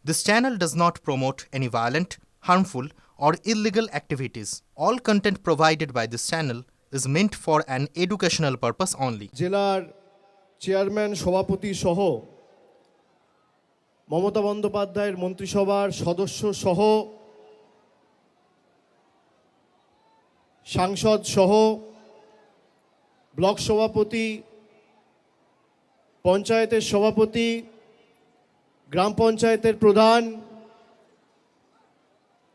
This channel does not promote any violent, harmful, or illegal activities. All content provided by this channel is meant for an educational purpose only. জেলার chairman সভাপতি সহ মমতা বন্দ্যোপাধ্যায়ের মন্ত্রিসভার সদস্য সহ সাংসদ সহ ব্লক সভাপতি, পঞ্চায়েতের সভাপতি, গ্রাম পঞ্চায়েতের প্রধান,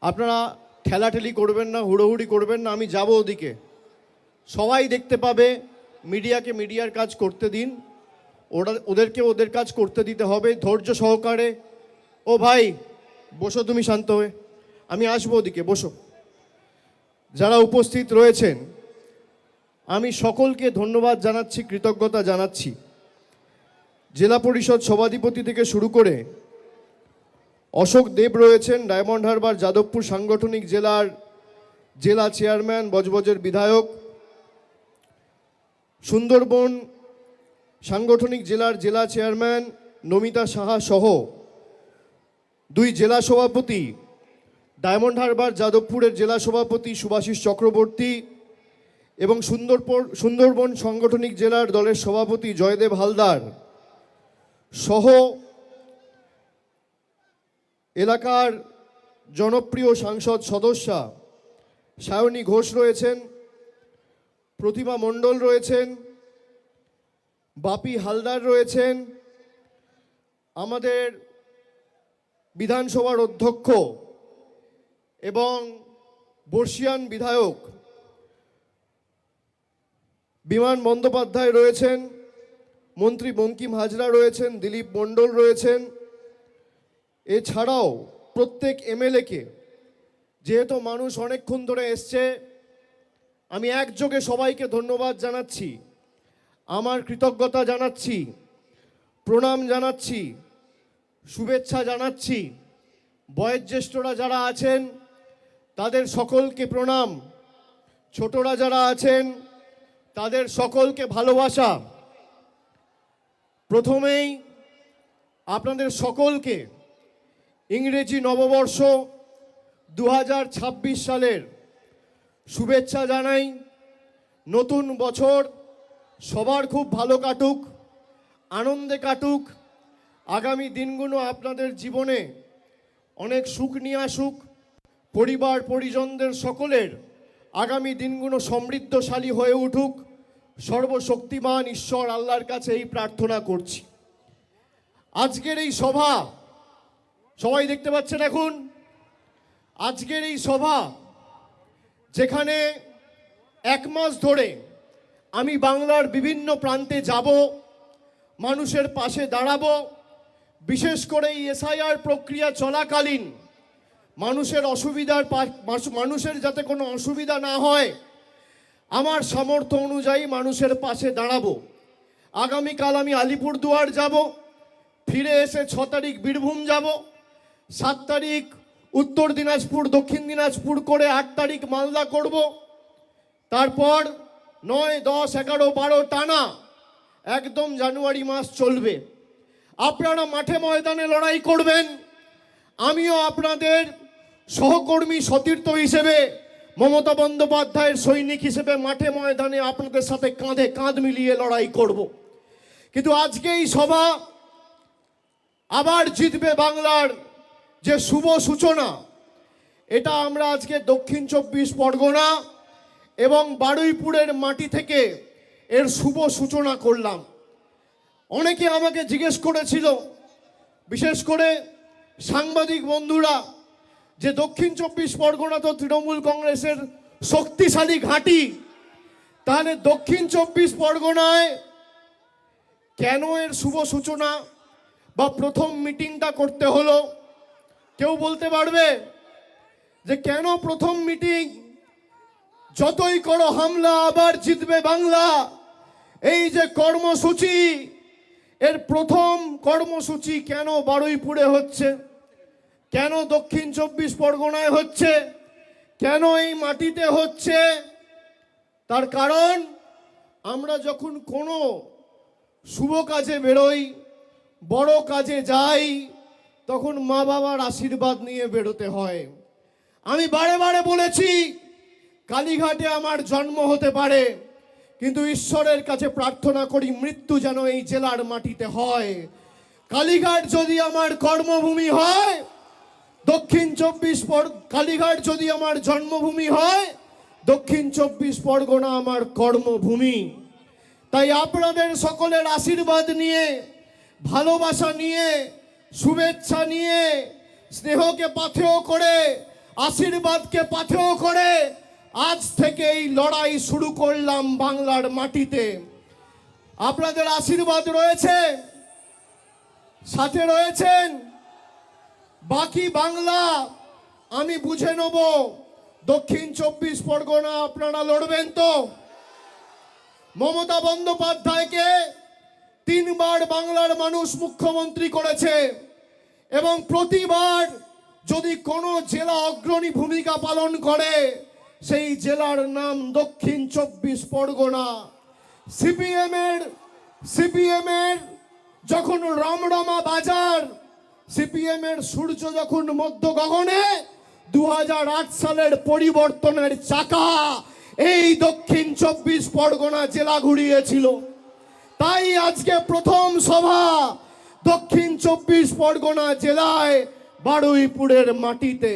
আপনারা ঠেলাঠেলি করবেন না, হুড়োহুড়ি করবেন না। আমি যাব ওদিকে, সবাই দেখতে পাবে। মিডিয়াকে মিডিয়ার কাজ করতে দিন, ওদেরকে ওদের কাজ করতে দিতে হবে ধৈর্য সহকারে। ও ভাই বসো, তুমি শান্ত হয়ে, আমি আসবো ওদিকে, বসো। যারা উপস্থিত রয়েছেন আমি সকলকে ধন্যবাদ জানাচ্ছি, কৃতজ্ঞতা জানাচ্ছি। জেলা পরিষদ সভাধিপতি থেকে শুরু করে অশোক দেব রয়েছেন, ডায়মন্ড হারবার যাদবপুর সাংগঠনিক জেলার জেলা চেয়ারম্যান, বজবজের বিধায়ক, সুন্দরবন সাংগঠনিক জেলার জেলা চেয়ারম্যান নমিতা সাহা সহ দুই জেলা সভাপতি, ডায়মন্ড হারবার যাদবপুরের জেলা সভাপতি শুভাশিস চক্রবর্তী এবং সুন্দরবন সাংগঠনিক জেলার দলের সভাপতি জয়দেব হালদার সহ এলাকার জনপ্রিয় সাংসদ সদস্যা সায়নী ঘোষ রয়েছেন, প্রতিমা মণ্ডল রয়েছেন, বাপি হালদার রয়েছেন, আমাদের বিধানসভার অধ্যক্ষ এবং বর্ষিয়ান বিধায়ক বিমান বন্দ্যোপাধ্যায় রয়েছেন, মন্ত্রী বঙ্কিম হাজরা রয়েছেন, দিলীপ মণ্ডল রয়েছেন। এছাড়াও প্রত্যেক এমএলএকে, যেহেতু মানুষ অনেকক্ষণ ধরে এসছে, আমি একযোগে সবাইকে ধন্যবাদ জানাচ্ছি, আমার কৃতজ্ঞতা জানাচ্ছি, প্রণাম জানাচ্ছি, শুভেচ্ছা জানাচ্ছি। বয়োজ্যেষ্ঠরা যারা আছেন তাদের সকলকে প্রণাম, ছোটরা যারা আছেন তাদের সকলকে ভালোবাসা। প্রথমেই আপনাদের সকলকে ইংরেজি নববর্ষ 2026 সালের শুভেচ্ছা জানাই। নতুন বছর সবার খুব ভালো কাটুক, আনন্দে কাটুক। আগামী দিনগুলো আপনাদের জীবনে অনেক সুখ নিয়ে আসুক, পরিবার পরিজনদের সকলের আগামী দিনগুলো সমৃদ্ধশালী হয়ে উঠুক। সর্বশক্তিমান ঈশ্বর আল্লাহর কাছে এই প্রার্থনা করছি। আজকের এই সভা সবাই দেখতে পাচ্ছেন এখন, আজকের এই সভা যেখানে এক মাস ধরে আমি বাংলার বিভিন্ন প্রান্তে যাব, মানুষের পাশে দাঁড়াবো, বিশেষ করে এই এসআইআর প্রক্রিয়া চলাকালীন মানুষের যাতে কোনো অসুবিধা না হয়, আমার সামর্থ্য অনুযায়ী মানুষের পাশে দাঁড়াবো। আগামীকাল আমি আলিপুরদুয়ার যাব, ফিরে এসে 6 তারিখ বীরভূম যাব, 7 তারিখ উত্তর দিনাজপুর, দক্ষিণ দিনাজপুর করে 8 তারিখ মালদা করব। তারপর 9, 10, 11, 12 টানা একদম জানুয়ারি মাস চলবে। আপনারা মাঠে ময়দানে লড়াই করবেন, আমিও আপনাদের সহকর্মী সতীর্থ হিসেবে, মমতা বন্দ্যোপাধ্যায়ের সৈনিক হিসেবে মাঠে ময়দানে আপনাদের সাথে কাঁধে কাঁধ মিলিয়ে লড়াই করব। কিন্তু আজকে এই সভা আবার জিতবে বাংলার যে শুভ সূচনা, এটা আমরা আজকে দক্ষিণ 24 পরগনা এবং বারুইপুরের মাটি থেকে এর শুভ সূচনা করলাম। অনেকে আমাকে জিজ্ঞেস করেছিল, বিশেষ করে সাংবাদিক বন্ধুরা, যে দক্ষিণ 24 পরগনা তো তৃণমূল কংগ্রেসের শক্তিশালী ঘাঁটি, তাহলে দক্ষিণ 24 পরগনায় কেন এর শুভ সূচনা বা প্রথম মিটিংটা করতে হলো? কেউ বলতে পারবে যে কেন প্রথম মিটিং? যতই করো হামলা আবার জিতবে বাংলা, এই যে কর্মসূচি, এর প্রথম কর্মসূচি কেন বারুইপুরে হচ্ছে, কেন দক্ষিণ 24 পরগনায় হচ্ছে, কেন এই মাটিতে হচ্ছে? তার কারণ আমরা যখন কোনো শুভ কাজে বেরোই, বড় কাজে যাই, তখন মা বাবার আশীর্বাদ নিয়ে বেরোতে হয়। আমি বারে বারে বলেছি, কালীঘাটে আমার জন্ম হতে পারে, কিন্তু ঈশ্বরের কাছে প্রার্থনা করি মৃত্যু যেন এই জেলার মাটিতে হয়। কালীঘাট যদি আমার কর্মভূমি হয়, কালীঘাট যদি আমার জন্মভূমি হয়, দক্ষিণ 24 পরগনা আমার কর্মভূমি। তাই আপনাদের সকলের আশীর্বাদ নিয়ে, ভালোবাসা নিয়ে, শুভেচ্ছা নিয়ে, স্নেহকে পাথেয় করে, আশীর্বাদকে পাথেয় করে আজ থেকে এই লড়াই শুরু করলাম বাংলার মাটিতে। আপনাদের আশীর্বাদ রয়েছে, সাথে রয়েছেন। বাকি বাংলা আমি বুঝে নেব। দক্ষিণ 24 পরগনা আপনারা লড়বেন তো? মমতা বন্দ্যোপাধ্যায়কে 3 বার বাংলার মানুষ মুখ্যমন্ত্রী করেছে, এবং প্রতিবার যদি কোনো জেলা অগ্রণী ভূমিকা পালন করে, সেই জেলার নাম দক্ষিণ 24 পরগনা। সিপিএমের যখন রমরমা বাজার, সিপিএমের সূর্য যখন মধ্য গগনে, 2008 সালের পরিবর্তনের চাকা এই দক্ষিণ 24 পরগনা জেলা ঘুরিয়েছিল। তাই আজকে প্রথম সভা দক্ষিণ 24 পরগনা জেলায় বারুইপুরের মাটিতে।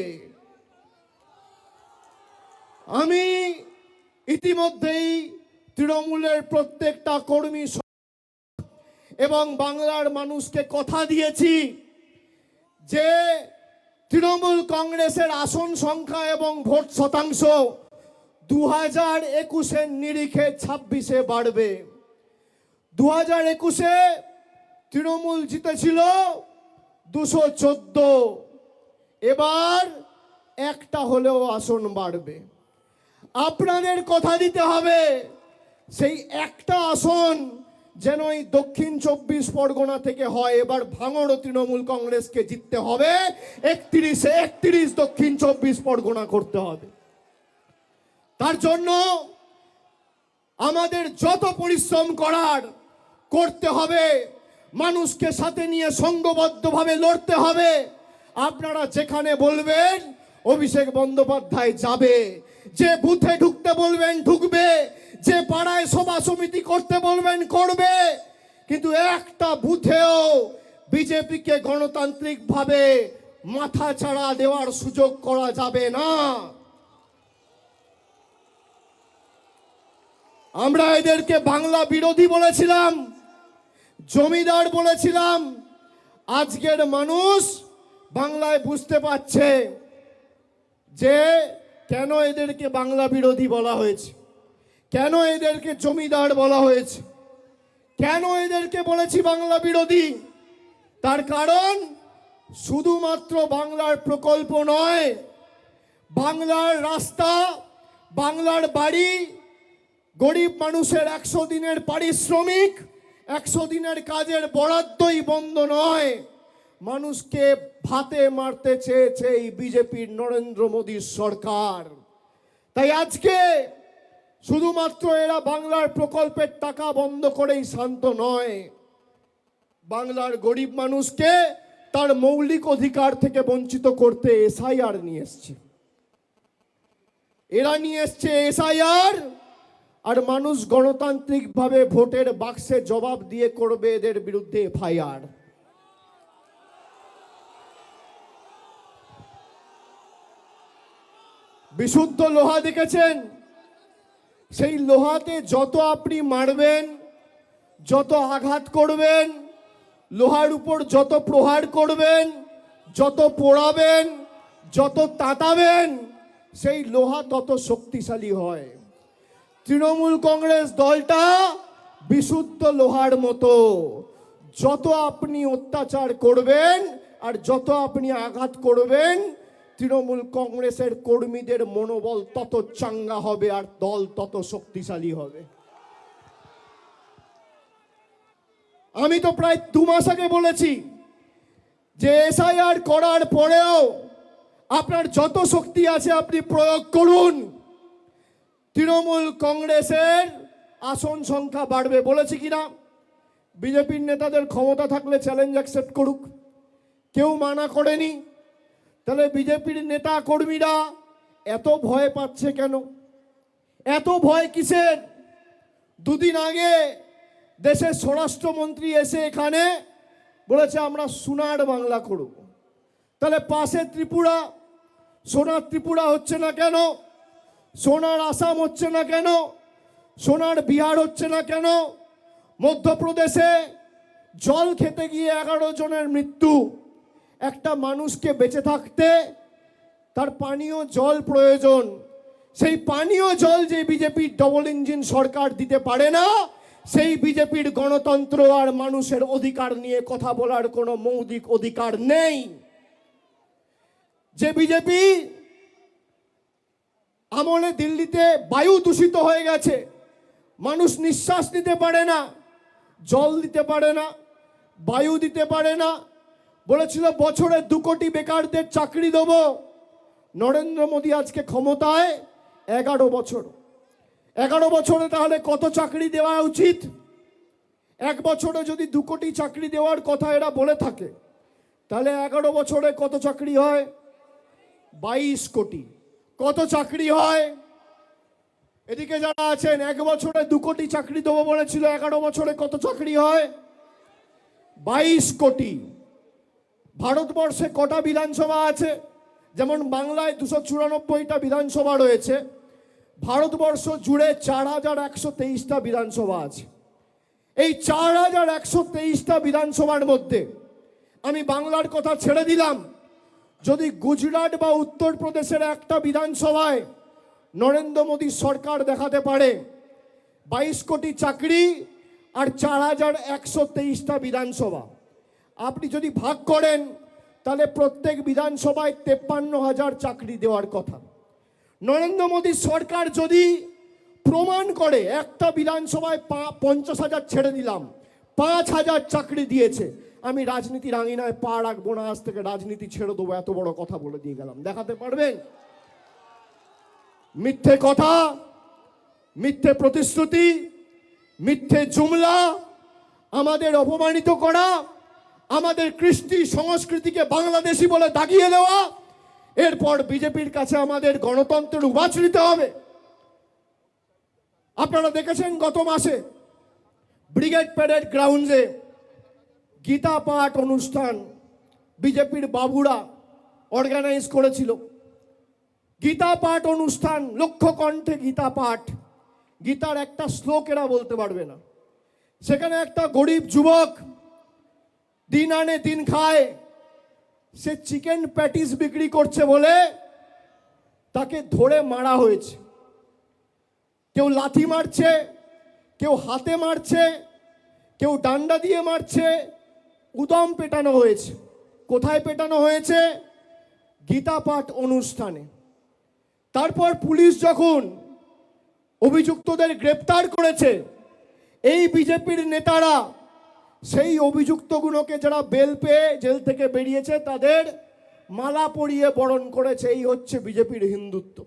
আমি ইতিমধ্যেই তৃণমূলের প্রত্যেকটা কর্মী এবং বাংলার মানুষকে কথা দিয়েছি যে তৃণমূল কংগ্রেসের আসন সংখ্যা এবং ভোট শতাংশ 2021-এর নিরিখে 26-এ বাড়বে। 2021-এ তৃণমূল জিতেছিল 214, এবার একটা হলেও আসন বাড়বে। আপনাদের কথা দিতে হবে, সেই একটা আসন যেন এই দক্ষিণ 24 পরগনা থেকে হয়। এবার ভাঙড় তৃণমূল কংগ্রেসকে জিততে হবে, 31-এ 31 দক্ষিণ 24 পরগনা করতে হবে। তার জন্য আমাদের যত পরিশ্রম করার করতে হবে, মানুষকে সাথে নিয়ে সংঘবদ্ধভাবে লড়তে হবে। আপনারা যেখানে বলবেন অভিষেক বন্দ্যোপাধ্যায় যাবে, যে বুথে ঢুকতে বলবেন ঢুকবে, যে পাড়ায় সভা সমিতি করতে বলবেন করবে, কিন্তু একটা বুথেও বিজেপিকে গণতান্ত্রিকভাবে মাথা ছাড়া দেওয়ার সুযোগ করা যাবে না। আমরা এদেরকে বাংলা বিরোধী বলেছিলাম, জমিদার বলেছিলাম। আজকের মানুষ বাংলায় বুঝতে পারছে যে কেন এদেরকে বাংলা বিরোধী বলা হয়েছে, কেন এদেরকে জমিদার বলা হয়েছে, কেন এদেরকে বলেছি বাংলা বিরোধী। তার কারণ শুধুমাত্র বাংলার প্রকল্প নয়, বাংলার রাস্তা, বাংলার বাড়ি, গরিব মানুষের 100 দিনের পারিশ্রমিক, 100 দিনের কাজের বরাদ্দই বন্ধ নয়। মানুষকে ভাতে মারতে চেয়েছে এই বিজেপির নরেন্দ্র মোদীর সরকার। তাই আজকে শুধুমাত্র এরা বাংলার প্রকল্পের টাকা বন্ধ করেই শান্ত নয়, বাংলার গরিব মানুষকে তার মৌলিক অধিকার থেকে বঞ্চিত করতে এসআইআর নিয়ে এসছে। এরা নিয়ে এসছে এসআইআর, আর মানুষ গণতান্ত্রিকভাবে ভোটের বাক্সে জবাব দিয়ে করবে এদের বিরুদ্ধে এফআইআর। বিশুদ্ধ লোহা দেখেছেন, সেই লোহাতে যত আপনি মারবেন, যত আঘাত করবেন, লোহার উপর যত প্রহার করবেন, যত পোড়াবেন, যত তাতাবেন, সেই লোহা তত শক্তিশালী হয়। তৃণমূল কংগ্রেস দলটা বিশুদ্ধ লোহার মতো, যত আপনি অত্যাচার করবেন আর যত আপনি আঘাত করবেন, তৃণমূল কংগ্রেসের কর্মীদের মনোবল তত চাঙ্গা হবে আর দল তত শক্তিশালী হবে। আমি তো প্রায় 2 মাস আগে বলেছি যে এসআইআর করার পরেও আপনার যত শক্তি আছে আপনি প্রয়োগ করুন, তৃণমূল কংগ্রেসের আসন সংখ্যা বাড়বে। বলেছি কিনা? বিজেপির নেতাদের ক্ষমতা থাকলে চ্যালেঞ্জ অ্যাকসেপ্ট করুক। কেউ মানা করেনি। তাহলে বিজেপির নেতা কর্মীরা এত ভয় পাচ্ছে কেন? এত ভয় কিসের? দুদিন আগে দেশের স্বরাষ্ট্রমন্ত্রী এসে এখানে বলেছে আমরা সোনার বাংলা করব। তাহলে পাশে ত্রিপুরা, সোনার ত্রিপুরা হচ্ছে না কেন? সোনার আসাম হচ্ছে না কেন? সোনার বিহার হচ্ছে না কেন? মধ্যপ্রদেশে জল খেতে গিয়ে 11 জনের মৃত্যু। একটা মানুষকে বেঁচে থাকতে তার পানীয় জল প্রয়োজন। সেই পানীয় জল যে বিজেপির ডবল ইঞ্জিন সরকার দিতে পারে না, সেই বিজেপির গণতন্ত্র আর মানুষের অধিকার নিয়ে কথা বলার কোনো মৌলিক অধিকার নেই। যে বিজেপি আমলে দিল্লিতে বায়ু দূষিত হয়ে গেছে, মানুষ নিঃশ্বাস নিতে পারে না, জল দিতে পারে না, বায়ু দিতে পারে না। বলেছিল বছরে 2 কোটি বেকারদের চাকরি দেব। নরেন্দ্র মোদী আজকে ক্ষমতায় 11 বছর। 11 বছরে তাহলে কত চাকরি দেওয়া উচিত? এক বছরে যদি 2 কোটি চাকরি দেওয়ার কথা এরা বলে থাকে, তাহলে 11 বছরে কত চাকরি হয়? 22 কোটি। কত চাকরি হয়? এদিকে যারা আছেন, 1 বছরে 2 কোটি চাকরি দেবো বলেছিল, 11 বছরে কত চাকরি হয়? 22 কোটি। ভারতবর্ষে কটা বিধানসভা আছে? যেমন বাংলায় 294টা বিধানসভা রয়েছে, ভারতবর্ষ জুড়ে 4123টা বিধানসভা আছে। এই 4123টা বিধানসভার মধ্যে আমি বাংলার কথা ছেড়ে দিলাম, যদি গুজরাট বা উত্তরপ্রদেশের একটা বিধানসভায় নরেন্দ্র মোদী সরকার দেখাতে পারে 22 কোটি চাকরি আর 4123টা বিধানসভা, আপনি যদি ভাগ করেন তাহলে প্রত্যেক বিধানসভায় 53,000 চাকরি দেওয়ার কথা। নরেন্দ্র মোদী সরকার যদি প্রমাণ করে একটা বিধানসভায় 50,000 ছেড়ে দিলাম, 5,000 চাকরি দিয়েছে, আমি রাজনীতির আঙিনায় পা রাখবো না, আজ থেকে রাজনীতি ছেড়ে দেবো, এত বড় কথা বলে দিয়ে গেলাম। দেখাতে পারবেন? মিথ্যে কথা, মিথ্যে প্রতিশ্রুতি, মিথ্যে জুমলা, আমাদের অপমানিত করা, আমাদের কৃষ্টি সংস্কৃতিকে বাংলাদেশি বলে দাগিয়ে দেওয়া, এরপর বিজেপির কাছে আমাদের গণতন্ত্রের উবাচ নিতে হবে। আপনারা দেখেছেন গত মাসে ব্রিগেড প্যারেড গ্রাউন্ডে গীতা পাঠ অনুষ্ঠান বিজেপির বাবুরা অর্গানাইজ করেছিল। গীতা পাঠ অনুষ্ঠান, লক্ষ্য কণ্ঠে গীতা পাঠ, গীতার একটা শ্লোক এরা বলতে পারবে না। সেখানে একটা গরিব যুবক দিন আনে দিন খায়, সে চিকেন প্যাটিস বিক্রি করছে বলে তাকে ধরে মারা হয়েছে। কেউ লাথি মারছে, কেউ হাতে মারছে, কেউ ডান্ডা দিয়ে মারছে, উদম পেটানো হয়েছে। কোথায় পেটানো হয়েছে? গীতা পাঠ অনুষ্ঠানে। তারপর পুলিশ যখন অভিযুক্তদের গ্রেপ্তার করেছে, এই বিজেপির নেতারা সেই অভিযুক্তগুলোকে যারা বেল পেয়ে জেল থেকে বেরিয়েছে তাদের মালা পরিয়ে বরণ করেছে। এই হচ্ছে বিজেপির হিন্দুত্ব।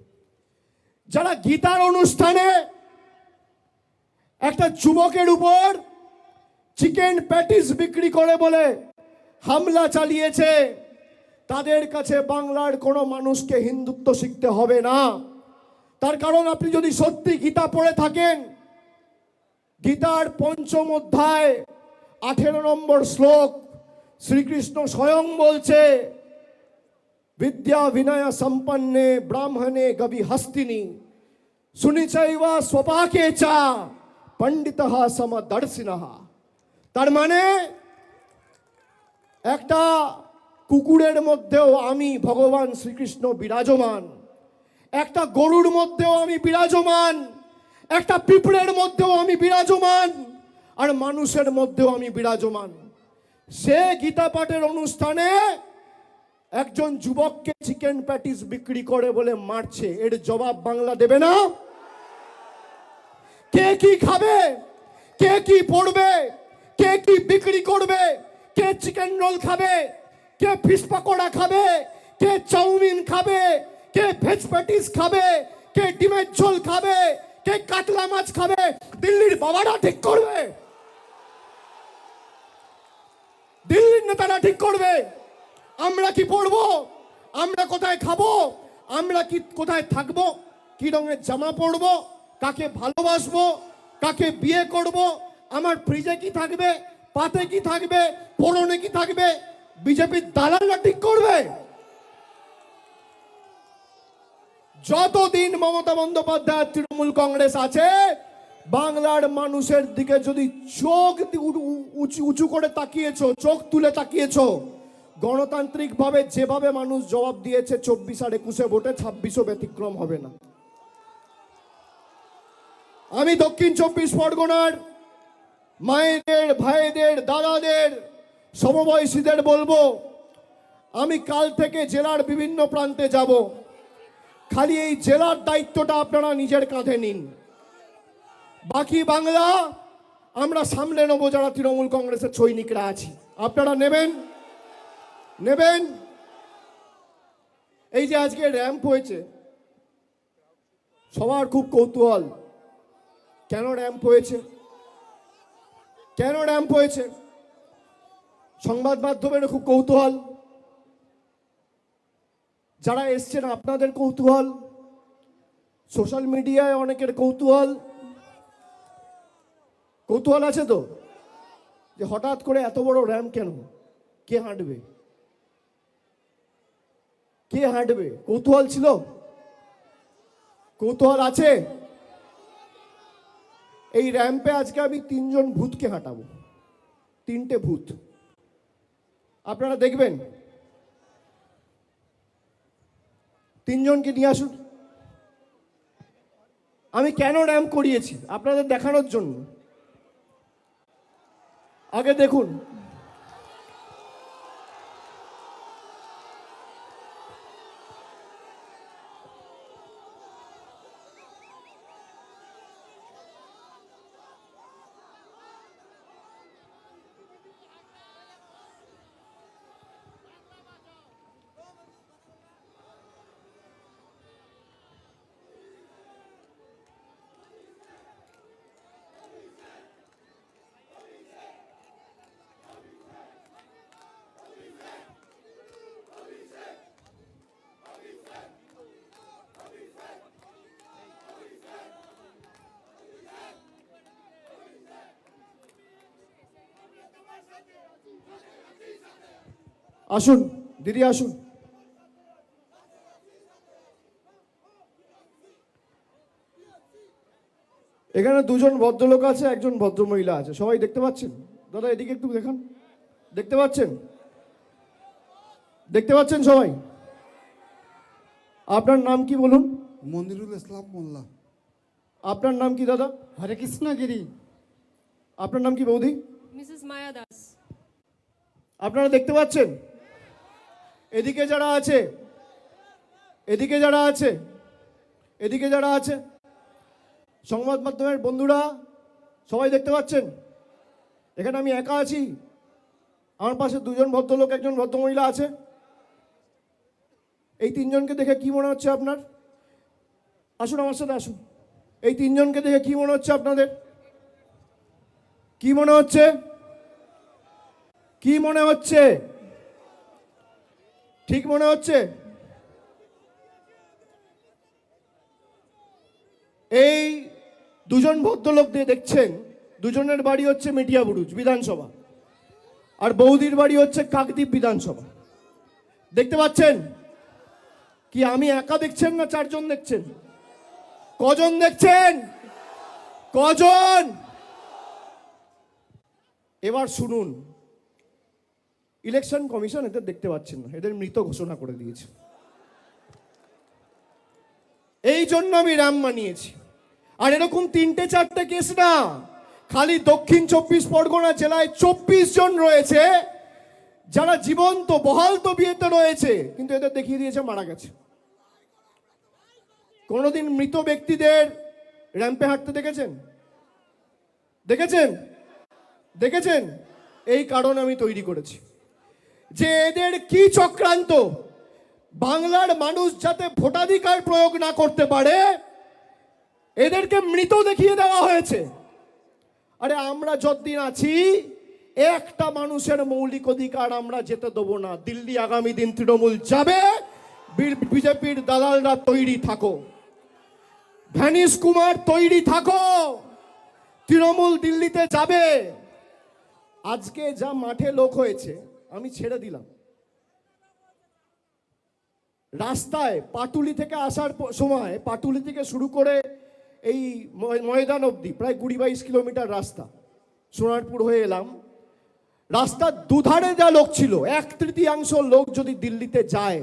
যারা গীতার অনুষ্ঠানে একটা যুবকের উপর চিকেন প্যাটিস বিক্রি করে বলে হামলা চালিয়েছে, তাদের কাছে বাংলার কোনো মানুষকে হিন্দুত্ব শিখতে হবে না। তার কারণ আপনি যদি সত্যি গীতা পড়ে থাকেন, গীতার 5ম অধ্যায় 18 নম্বর শ্লোক শ্রীকৃষ্ণ স্বয়ং বলছে, বিদ্যা বিনয় সম্পন্নে ব্রাহ্মণে গবি হস্তিনী সুনিচৈবা স্বপাকে চা পণ্ডিতঃ সমদর্শিনঃ। তার মানে একটা কুকুরের মধ্যেও আমি ভগবান শ্রীকৃষ্ণ বিরাজমান, একটা গরুর মধ্যেও আমি বিরাজমান, একটা পিঁপড়ের মধ্যেও আমি বিরাজমান, আর মানুষের মধ্যেও আমি বিরাজমান। সে গীতা পাঠের অনুষ্ঠানে একজন যুবককে চিকেন প্যাটিস বিক্রি করে বলে মারছে, এর জবাব বাংলা দেবে না? কে কি খাবে, কে কি পড়বে, কে কি বিক্রি করবে, কে চিকেন রোল খাবে, কে ফিশ পকোড়া খাবে, কে চাউমিন খাবে, কে ভেজ প্যাটিস খাবে, কে ডিমের ঝোল খাবে, কে কাতলা মাছ খাবে, দিল্লির বাবারা ঠিক করবে, দিল্লির নেতারা ঠিক করবে। আমরা কি পড়বো, আমরা কোথায় খাবো, আমরা কি কোথায় থাকবো, কি রঙের জামা পরবো, কাকে ভালোবাসবো, কাকে বিয়ে করব, আমার ফ্রিজে কি থাকবে, পাতে কি থাকবে, পরনে কি থাকবে, বিজেপির দালালরা ঠিক করবে? যতদিন মমতা বন্দ্যোপাধ্যায় তৃণমূল কংগ্রেস আছে, বাংলার মানুষের দিকে যদি চোখ উঁচু করে তাকিয়েছো, চোখ তুলে তাকিয়েছো, গণতান্ত্রিক ভাবে যেভাবে মানুষ জবাব দিয়েছে 24 আর 21 ভোটে, 26ও ব্যতিক্রম হবে না। আমি দক্ষিণ 24 পরগনার মায়েদের, ভাইদের, দাদাদের, সমবয়সীদের বলবো, আমি কাল থেকে জেলার বিভিন্ন প্রান্তে যাব। খালি এই জেলার দায়িত্বটা আপনারা নিজের কাঁধে নিন, বাকি বাংলা আমরা সামলে নেবো যারা তৃণমূল কংগ্রেসের সৈনিকরা আছি। আপনারা নেবেন নেবেন। এই যে আজকে র্যাম্প হয়েছে, সবার খুব কৌতূহল, কেন র্যাম্প হয়েছে, কেন র্যাম্প হয়েছে? সংবাদ মাধ্যমের খুব কৌতূহল, যারা এসছেন আপনাদের কৌতূহল, সোশ্যাল মিডিয়ায় অনেকের কৌতূহল। কৌতূহল আছে তো যে হঠাৎ করে এত বড় র্যাম্প কেন, কে হাঁটবে, কে হাঁটবে? কৌতূহল ছিল, কৌতূহল আছে। এই র্যাম্পে আজকে আমি 3 জন ভূতকে হাঁটাবো, 3টে ভূত আপনারা দেখবেন। 3 জনকে নিয়ে আসুন। আমি কেন র্যাম্প করিয়েছি আপনাদের দেখানোর জন্য। আগে দেখুন, আসুন দিদি আসুন। এখানে 2 জন ভদ্রলোক আছে, একজন ভদ্রমহিলা আছে, সবাই দেখতে পাচ্ছেন? দাদা এদিকে একটু দেখান, দেখতে পাচ্ছেন? দেখতে পাচ্ছেন সবাই? আপনার নাম কি বলুন? মনিরুল ইসলাম মোল্লা। আপনার নাম কি দাদা? হরে কৃষ্ণ গিরি। আপনার নাম কি বৌদি? মিসেস মায়া দাস। আপনারা দেখতে পাচ্ছেন? এদিকে যারা আছে, এদিকে যারা আছে, এদিকে যারা আছে, সংবাদ মাধ্যমের বন্ধুরা সবাই দেখতে পাচ্ছেন? এখানে আমি একা আছি, আমার পাশে 2 জন ভদ্রলোক, একজন ভদ্রমহিলা আছে। এই 3 জনকে দেখে কি মনে হচ্ছে আপনার? আসুন আমার সাথে আসুন। এই 3 জনকে দেখে কি মনে হচ্ছে আপনাদের? কি মনে হচ্ছে? কি মনে হচ্ছে? ঠিক মনে হচ্ছে? এই 2 জন ভদ্রলোক দিয়ে দেখছেন, 2 জনের বাড়ি হচ্ছে মেটিয়াবুরুজ বিধানসভা, আর বৌদির বাড়ি হচ্ছে কাকদ্বীপ বিধানসভা। দেখতে পাচ্ছেন? কি আমি একা দেখছেন না 4 জন দেখছেন? কজন দেখছেন? কজন? এবার শুনুন, ইলেকশন কমিশন এদের দেখতে পাচ্ছেন না, এদের মৃত ঘোষণা করে দিয়েছে। এই জন্য আমি র্যাম্প বানিয়েছি। আর এরকম 3-4টে কেস না, খালি দক্ষিণ 24 পরগনা জেলায় 24 জন রয়েছে যারা জীবন্ত বহাল তবিয়তে রয়েছে, কিন্তু এদের দেখিয়ে দিয়েছে মারা গেছে। কোনোদিন মৃত ব্যক্তিদের র্যাম্পে হাঁটতে দেখেছেন? দেখেছেন? দেখেছেন? এই কারণ আমি তৈরি করেছি যে এদের কি চক্রান্ত, বাংলার মানুষ যাতে ভোটাধিকার প্রয়োগ না করতে পারে এদেরকে মৃত দেখিয়ে দেওয়া হয়েছে। আরে আমরা যতদিন আছি একটা মানুষের মৌলিক অধিকার আমরা যেতে দেবো না। দিল্লি আগামী দিন তৃণমূল যাবে, বিজেপির দালালরা তৈরি থাকো, ভ্যানিশ কুমার তৈরি থাকো, তৃণমূল দিল্লিতে যাবে। আজকে যা মাঠে লোক হয়েছে আমি ছেড়ে দিলাম। রাস্তায় পাটুলি থেকে আসার সময়, পাটুলি থেকে শুরু করে এই ময়দান অবধি প্রায় 20-22 কিলোমিটার রাস্তা, সোনারপুর হয়ে এলাম। রাস্তার দুধারে যা লোক ছিল, 1/3 লোক যদি দিল্লিতে যায়,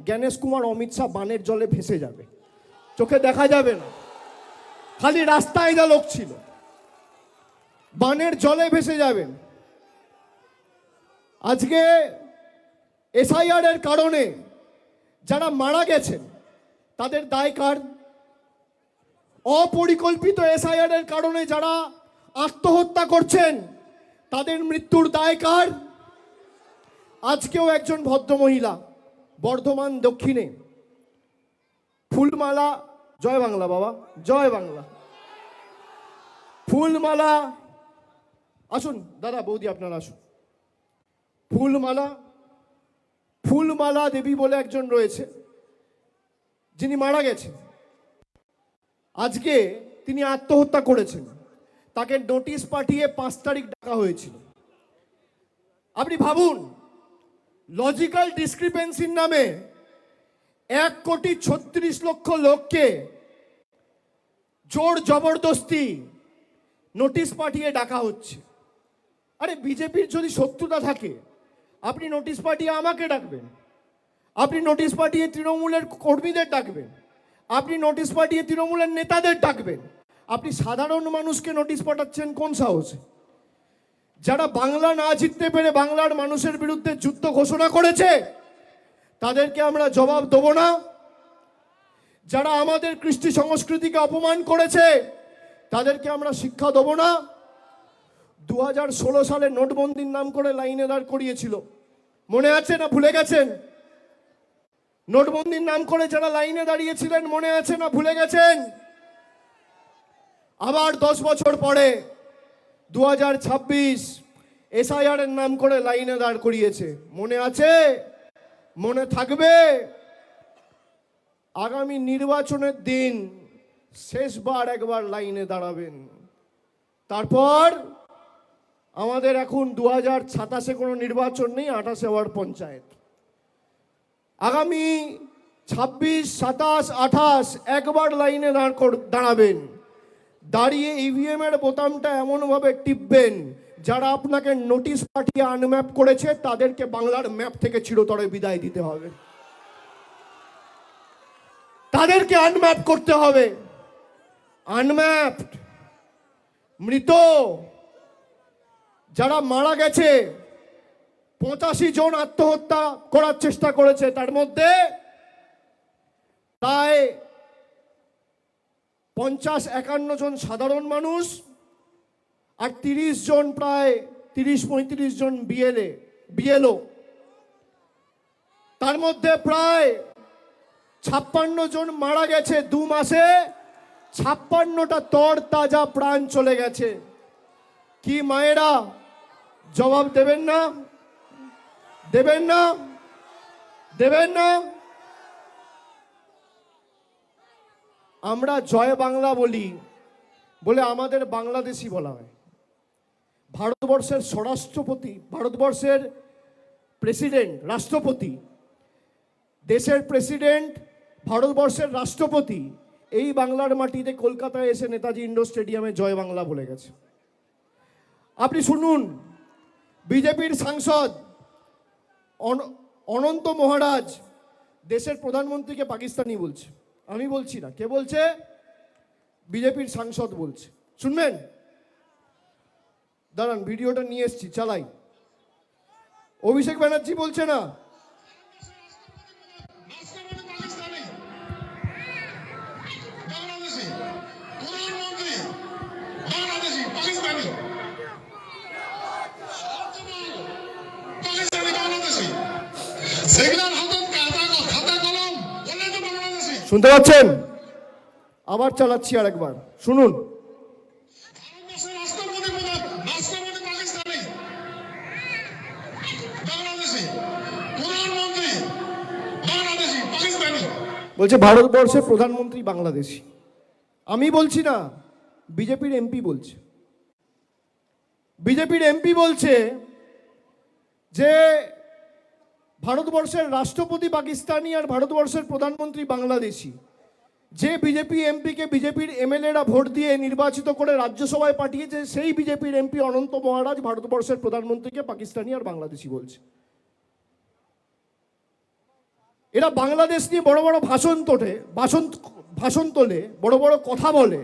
জ্ঞানেশ কুমার অমিত শাহ বানের জলে ভেসে যাবে, চোখে দেখা যাবে না। খালি রাস্তায় যা লোক ছিল বানের জলে ভেসে যাবেন। আজকে এসআইআর এর কারণে যারা মারা গেছেন তাদের দায় কার? অপরিকল্পিত এসআইআর এর কারণে যারা আত্মহত্যা করছেন তাদের মৃত্যুর দায় কার? আজকেও একজন ভদ্রমহিলা বর্ধমান দক্ষিণে ফুলমালা, জয় বাংলা বাবা, জয় বাংলা, ফুলমালা, আসুন দাদা বৌদি আপনারা আসুন। ফুলমালা দেবী বলে একজন রয়েছে যিনি মারা গেছেন। আজকে তিনি আত্মহত্যা করেছেন, তাকে নোটিশ পাঠিয়ে 5 তারিখ ডাকা হয়েছিল। আপনি ভাবুন, লজিক্যাল ডিসক্রিপেন্সির নামে 1,36,00,000 লোককে জোর জবরদস্তি নোটিশ পাঠিয়ে ডাকা হচ্ছে। আরে বিজেপির যদি শত্রুতা থাকে আপনি নোটিশ পাঠিয়ে আমাকে ডাকবেন, আপনি নোটিশ পাঠিয়ে তৃণমূলের কর্মীদের ডাকবেন, আপনি নোটিশ পাঠিয়ে তৃণমূলের নেতাদের ডাকবেন। আপনি সাধারণ মানুষকে নোটিশ পাঠাচ্ছেন কোন সাহসে? যারা বাংলা না জিততে পেরে বাংলার মানুষের বিরুদ্ধে যুদ্ধ ঘোষণা করেছে তাদেরকে আমরা জবাব দেব না? যারা আমাদের কৃষ্টি সংস্কৃতিকে অপমান করেছে তাদেরকে আমরা শিক্ষা দেব না? 2016 সালে নোটবন্দির নাম করে লাইনে দাঁড় করিয়েছিল, মনে আছে না ভুলে গেছেন? নোটবন্দির নাম করে যারা লাইনে দাঁড়িয়েছিলেন মনে আছে না ভুলে গেছেন? আবার 10 বছর পরে 2026 এসআইআর এর নাম করে লাইনে দাঁড় করিয়েছে, মনে আছে? মনে থাকবে? আগামী নির্বাচনের দিন শেষবার একবার লাইনে দাঁড়াবেন, তারপর আমাদের এখন 2027-এ কোনো নির্বাচন নেই, 28-এ আবার পঞ্চায়েত। আগামী 26, 27, 28 একবার লাইনে দাঁড়াবেন, দাঁড়িয়ে ইভিএম এর বোতামটা এমনভাবে টিপবেন যারা আপনাকে নোটিশ পাঠিয়ে আনম্যাপ করেছে তাদেরকে বাংলার ম্যাপ থেকে চিরতরে বিদায় দিতে হবে, তাদেরকে আনম্যাপ করতে হবে। আনম্যাপড, মৃত যারা মারা গেছে, 85 জন আত্মহত্যা করার চেষ্টা করেছে, তার মধ্যে প্রায় 50-51 জন সাধারণ মানুষ আর 30 জন, প্রায় 30-35 জন বিএলও, তার মধ্যে প্রায় 56 জন মারা গেছে 2 মাসে। 56টা তর তাজা প্রাণ চলে গেছে। কি মায়েরা জবাব দেবেন না? দেবেন না? দেবেন না? আমরা জয় বাংলা বলি বলে আমাদের বাংলাদেশি বলা হয়। ভারতবর্ষের স্বরাষ্ট্রপতি, ভারতবর্ষের প্রেসিডেন্ট, রাষ্ট্রপতি, দেশের প্রেসিডেন্ট, ভারতবর্ষের রাষ্ট্রপতি এই বাংলার মাটিতে কলকাতায় এসে নেতাজি ইন্ডোর স্টেডিয়ামে জয় বাংলা বলে গেছে। আপনি শুনুন, বিজেপির সাংসদ অনন্ত মহারাজ দেশের প্রধানমন্ত্রীকে পাকিস্তানি বলছে। আমি বলছি না, কে বলছে? বিজেপির সাংসদ বলছে। শুনবেন? দাঁড়ান, ভিডিওটা নিয়ে এসছি, চালাই। অভিষেক ব্যানার্জি বলছে না, শুনতে পাচ্ছেন? আবার চালাচ্ছি আরেকবার, শুনুন। বলছে ভারতবর্ষের প্রধানমন্ত্রী বাংলাদেশি। আমি বলছি না, বিজেপির এমপি বলছে। বিজেপির এমপি বলছে যে ভারতবর্ষের রাষ্ট্রপতি পাকিস্তানি আর ভারতবর্ষের প্রধানমন্ত্রী বাংলাদেশি। যে বিজেপি এমপিকে বিজেপির এমএলএরা ভোট দিয়ে নির্বাচিত করে রাজ্যসভায় পাঠিয়েছে, সেই বিজেপির এমপি অনন্ত মহারাজ ভারতবর্ষের প্রধানমন্ত্রীকে পাকিস্তানি আর বাংলাদেশি বলছে। এরা বাংলাদেশ নিয়ে বড় বড় ভাষণ তোলে, বড় বড় কথা বলে,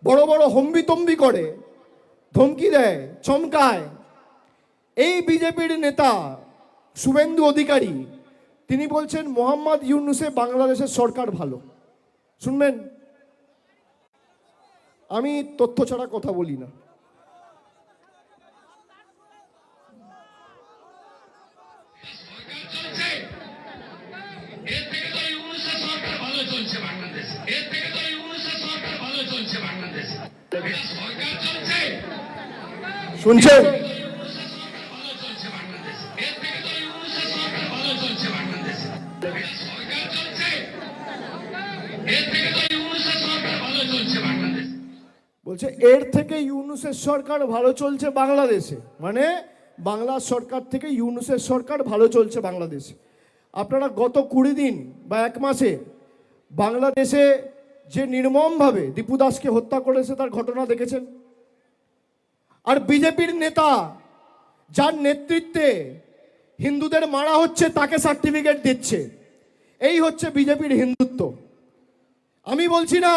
বড় বড় হম্বিতম্বি করে, ধমকি দেয়, চমকায়। এই বিজেপির নেতা শুভেন্দু অধিকারী তিনি বলছেন মোহাম্মদ ইউনূসে বাংলাদেশের সরকার ভালো। শুনবেন, আমি তথ্য ছাড়া কথা বলি না। শুনছেন? বলছে এর থেকে ইউনূসের সরকার ভালো চলছে বাংলাদেশে, মানে বাংলার সরকার থেকে ইউনূসের সরকার ভালো চলছে বাংলাদেশে। আপনারা গত 20 দিন বা 1 মাসে বাংলাদেশে যে নির্মমভাবে দীপু দাসকে হত্যা করেছে তার ঘটনা দেখেছেন। আর বিজেপির নেতা যার নেতৃত্বে হিন্দুদের মারা হচ্ছে তাকে সার্টিফিকেট দিচ্ছে। এই হচ্ছে বিজেপির হিন্দুত্ব। আমি বলছি না,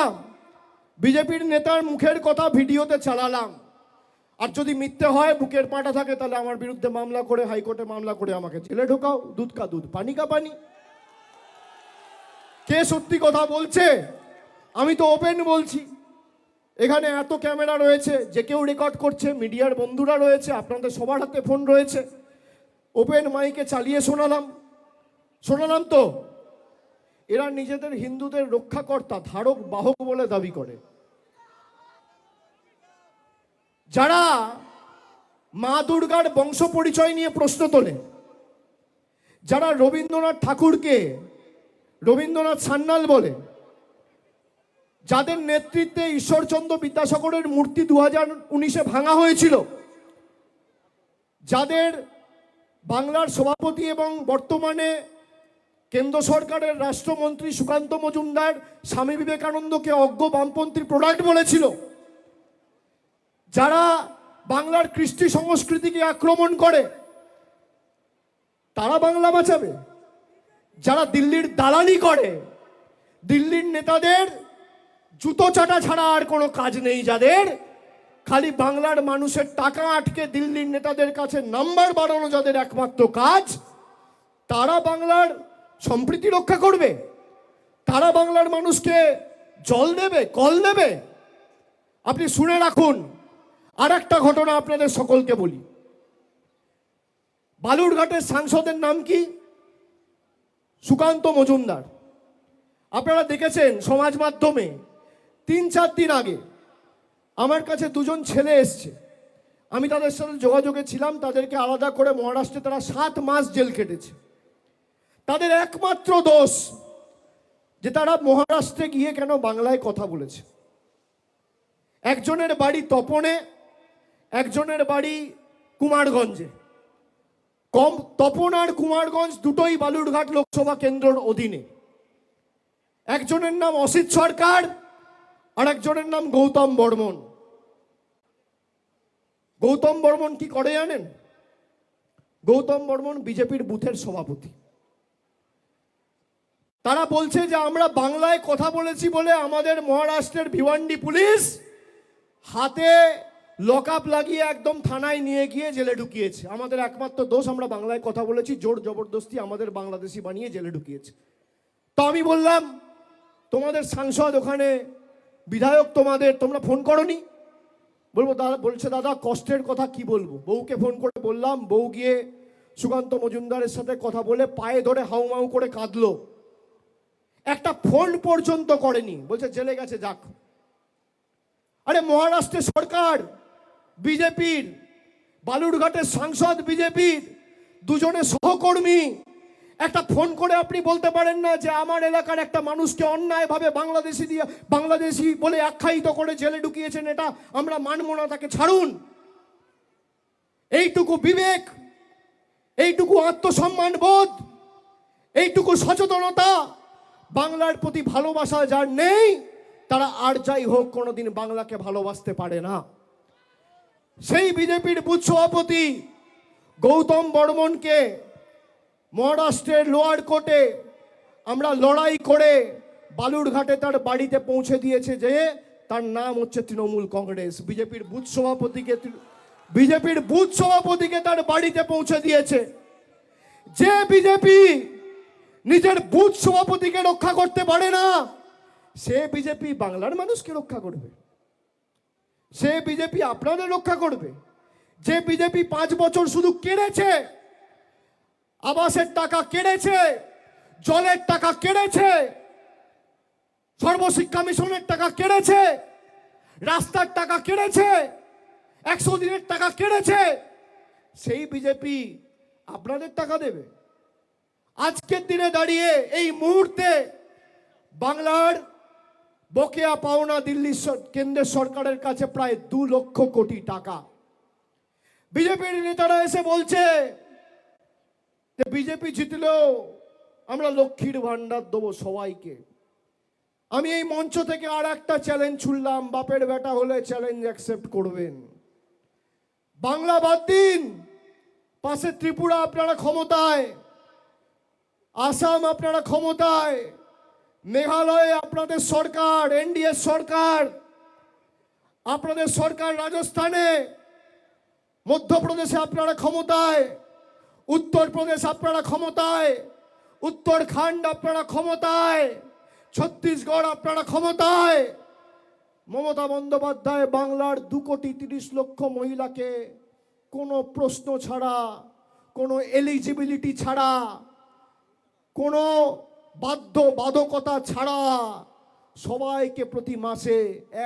বিজেপির নেতার মুখের কথা ভিডিওতে চালালাম, আর যদি মিথ্যে হয়, বুকের পাটা থাকে, তাহলে আমার বিরুদ্ধে মামলা করে হাইকোর্টে মামলা করে আমাকে জেলে ঢোকাও। দুধ কা দুধ, পানি কা পানি। কে সত্যি কথা বলছে আমি তো ওপেন বলছি। এখানে এত ক্যামেরা রয়েছে, যে কেউ রেকর্ড করছে, মিডিয়ার বন্ধুরা রয়েছে, আপনাদের সবার হাতে ফোন রয়েছে, ওপেন মাইকে চালিয়ে শোনালাম তো। এরা নিজেদের হিন্দুদের রক্ষাকর্তা, ধারক বাহক বলে দাবি করে। যারা মা দুর্গার বংশ পরিচয় নিয়ে প্রশ্ন তোলে, যারা রবীন্দ্রনাথ ঠাকুরকে রবীন্দ্রনাথ সান্যাল বলে, যাদের নেতৃত্বে ঈশ্বরচন্দ্র বিদ্যাসাগরের মূর্তি 2019-এ ভাঙা হয়েছিল, যাদের বাংলার সভাপতি এবং বর্তমানে কেন্দ্র সরকারের রাষ্ট্রমন্ত্রী সুকান্ত মজুমদার স্বামী বিবেকানন্দকে অজ্ঞ বামপন্থীর প্রোডাক্ট বলেছিল, যারা বাংলার কৃষ্টি সংস্কৃতিকে আক্রমণ করে, তারা বাংলা বাঁচাবে? যারা দিল্লির দালালি করে, দিল্লির নেতাদের জুতো চাটা ছাড়া আর কোনো কাজ নেই, যাদের খালি বাংলার মানুষের টাকা আটকে দিল্লির নেতাদের কাছে নাম্বার বাড়ানো যাদের একমাত্র কাজ, তারা বাংলার সম্প্রীতি রক্ষা করবে? তারা বাংলার মানুষকে জল দেবে, কল দেবে? আপনি শুনে রাখুন, আর একটা ঘটনা আপনাদের সকলকে বলি। বালুরঘাটের সাংসদের নাম কি? সুকান্ত মজুমদার। আপনারা দেখেছেন সমাজ মাধ্যমে 3-4 দিন আগে আমার কাছে 2জন ছেলে এসছে, আমি তাদের সাথে যোগাযোগে ছিলাম। তাদেরকে আলাদা করে মহারাষ্ট্রে তারা 7 মাস জেল খেটেছে। তাদের একমাত্র দোষ যে তারা মহারাষ্ট্রে গিয়ে কেন বাংলায় কথা বলেছে। একজনের বাড়ি তপনে, একজনের বাড়ি কুমারগঞ্জে। তপন আর কুমারগঞ্জ দুটোই বালুরঘাট লোকসভা কেন্দ্রের অধীনে। একজনের নাম অসিত সরকার আর একজনের নাম গৌতম বর্মন। গৌতম বর্মন কি করে জানেন? গৌতম বর্মন বিজেপির বুথের সভাপতি। তারা বলছে যে আমরা বাংলায় কথা বলেছি বলে আমাদের মহারাষ্ট্রের ভিওয়ান্ডি পুলিশ হাতে লকআপ লাগিয়ে একদম থানায় নিয়ে গিয়ে জেলে ঢুকিয়েছে। আমাদের একমাত্র দোষ, আমরা বাংলায় কথা বলেছি, জোর জবরদস্তি আমাদের বাংলাদেশি বানিয়ে জেলে ঢুকিয়েছে। তো আমি বললাম, তোমাদের সাংসদ ওখানে, বিধায়ক তোমরা ফোন করনি? বলছে দাদা কষ্টের কথা কি বলবো। বউকে ফোন করে বললাম, বউ গিয়ে সুকান্ত মজুমদারের সাথে কথা বলে পায়ে ধরে হাউমাউ করে কাঁদলো। একটা ফোন পর্যন্ত করেনি, বলছে জেলে গেছে যাক। আরে মহারাষ্ট্রের সরকার বিজেপির, বালুরঘাটের সাংসদ বিজেপির, 2জনের সহকর্মী একটা ফোন করে আপনি বলতে পারেন না যে আমার এলাকার একটা মানুষকে অন্যায়ভাবে বাংলাদেশি বলে আখ্যায়িত করে জেলে ঢুকিয়েছেন, এটা আমরা মানব না, তাকে ছাড়ুন। এইটুকু বিবেক, এইটুকু আত্মসম্মান বোধ, এইটুকু সচেতনতা বাংলার প্রতি ভালোবাসা যার নেই, তারা আর যাই হোক কোনোদিন বাংলাকে ভালোবাসতে পারে না। সেই বিজেপির বুথ সভাপতি গৌতম বর্মনকে মহারাষ্ট্রের লোয়ার কোর্টে আমরা লড়াই করে বালুরঘাটে তার বাড়িতে পৌঁছে দিয়েছে, যে তার নাম হচ্ছে তৃণমূল কংগ্রেস। বিজেপির বুথ সভাপতিকে তার বাড়িতে পৌঁছে দিয়েছে। যে বিজেপি নিজের বুথ সভাপতিকে রক্ষা করতে পারে না, সে বিজেপি বাংলার মানুষকে রক্ষা করবে? সে বিজেপি আপনাদের রক্ষা করবে? যে বিজেপি 5 বছর শুধু কেড়েছে, আবাসের টাকা কেড়েছে, জলের টাকা কেড়েছে, সর্বশিক্ষা মিশনের টাকা কেড়েছে, রাস্তার টাকা কেড়েছে, 100 দিনের টাকা কেড়েছে, সেই বিজেপি আপনাদের টাকা দেবে? আজকের দিনে দাঁড়িয়ে এই মুহূর্তে বাংলার বকেয়া পাওনা দিল্লি কেন্দ্রের সরকারের কাছে প্রায় 2 লক্ষ কোটি টাকা। বিজেপির নেতারা এসে বলছে যে বিজেপি জিতলেও আমরা লক্ষ্মীর ভান্ডার দেবো সবাইকে। আমি এই মঞ্চ থেকে আর একটা চ্যালেঞ্জ ছুড়লাম, বাপের বেটা হলে চ্যালেঞ্জ অ্যাকসেপ্ট করবেন। বাংলা বাদ দিন, পাশে ত্রিপুরা আপনারা ক্ষমতায়, আসাম আপনারা ক্ষমতায়, মেঘালয়ে আপনাদের সরকার, এনডিএ সরকার, আপনাদের সরকার রাজস্থানে, মধ্যপ্রদেশে আপনারা ক্ষমতায়, উত্তরপ্রদেশ আপনারা ক্ষমতায়, উত্তরাখণ্ড আপনারা ক্ষমতায়, ছত্তিশগড় আপনারা ক্ষমতায়। মমতা বন্দ্যোপাধ্যায় বাংলার 2,30,00,000 মহিলাকে কোনো প্রশ্ন ছাড়া, কোনো এলিজিবিলিটি ছাড়া, কোনো বাধ্যবাধকতা ছাড়া সবাইকে প্রতি মাসে